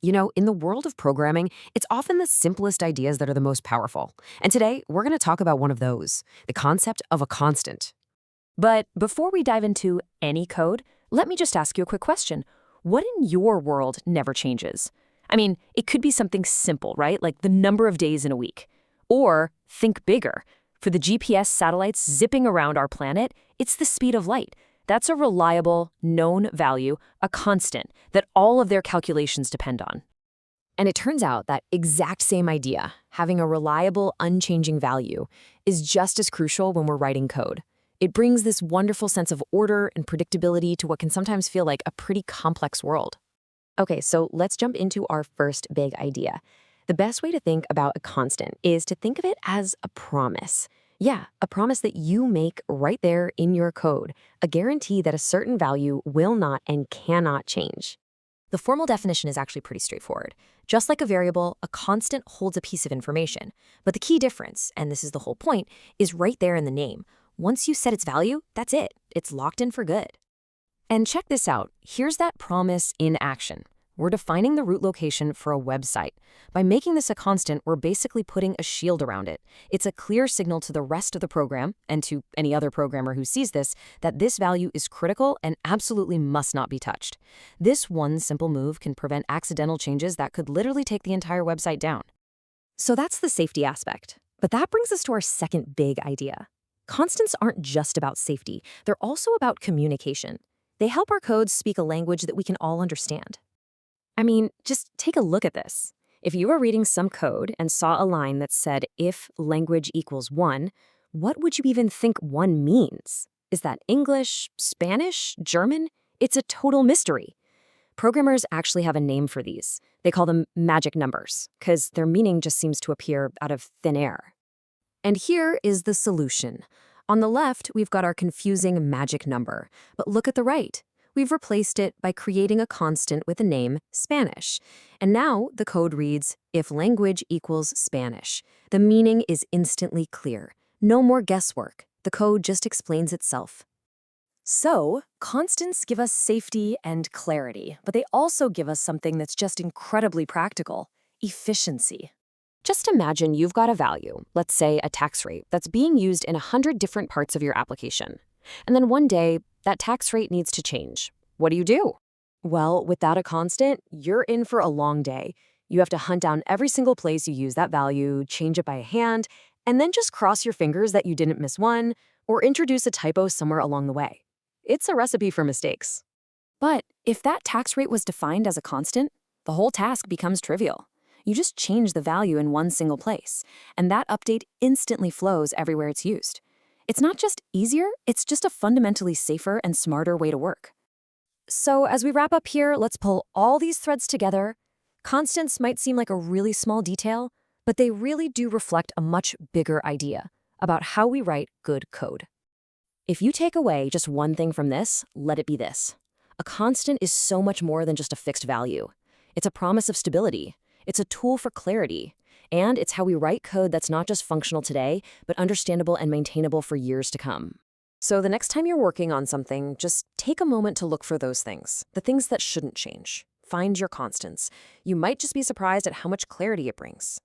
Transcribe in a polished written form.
In the world of programming, it's often the simplest ideas that are the most powerful. And today, we're going to talk about one of those, the concept of a constant. But before we dive into any code, let me just ask you a quick question. What in your world never changes? I mean, it could be something simple, right? Like the number of days in a week. Or think bigger. For the GPS satellites zipping around our planet, it's the speed of light. That's a reliable, known value, a constant, that all of their calculations depend on. And it turns out that exact same idea, having a reliable, unchanging value, is just as crucial when we're writing code. It brings this wonderful sense of order and predictability to what can sometimes feel like a pretty complex world. Okay, so let's jump into our first big idea. The best way to think about a constant is to think of it as a promise. Yeah, a promise that you make right there in your code, a guarantee that a certain value will not and cannot change. The formal definition is actually pretty straightforward. Just like a variable, a constant holds a piece of information. But the key difference, and this is the whole point, is right there in the name. Once you set its value, that's it. It's locked in for good. And check this out. Here's that promise in action. We're defining the root location for a website. By making this a constant, we're basically putting a shield around it. It's a clear signal to the rest of the program, and to any other programmer who sees this, that this value is critical and absolutely must not be touched. This one simple move can prevent accidental changes that could literally take the entire website down. So that's the safety aspect. But that brings us to our second big idea. Constants aren't just about safety. They're also about communication. They help our codes speak a language that we can all understand. I mean, just take a look at this. If you were reading some code and saw a line that said, if language equals 1, what would you even think 1 means? Is that English, Spanish, German? It's a total mystery. Programmers actually have a name for these. They call them magic numbers, because their meaning just seems to appear out of thin air. And here is the solution. On the left, we've got our confusing magic number, but look at the right. We've replaced it by creating a constant with the name Spanish. And now the code reads, if language equals Spanish. The meaning is instantly clear. No more guesswork. The code just explains itself. So, constants give us safety and clarity, but they also give us something that's just incredibly practical: efficiency. Just imagine you've got a value, let's say a tax rate, that's being used in 100 different parts of your application. And then one day, that tax rate needs to change. What do? Well, without a constant, you're in for a long day. You have to hunt down every single place you use that value, change it by hand, and then just cross your fingers that you didn't miss one, or introduce a typo somewhere along the way. It's a recipe for mistakes. But if that tax rate was defined as a constant, the whole task becomes trivial. You just change the value in one single place, and that update instantly flows everywhere it's used. It's not just easier, it's just a fundamentally safer and smarter way to work. So as we wrap up here, let's pull all these threads together. Constants might seem like a really small detail, but they really do reflect a much bigger idea about how we write good code. If you take away just one thing from this, let it be this. A constant is so much more than just a fixed value. It's a promise of stability. It's a tool for clarity. And it's how we write code that's not just functional today, but understandable and maintainable for years to come. So the next time you're working on something, just take a moment to look for those things, the things that shouldn't change. Find your constants. You might just be surprised at how much clarity it brings.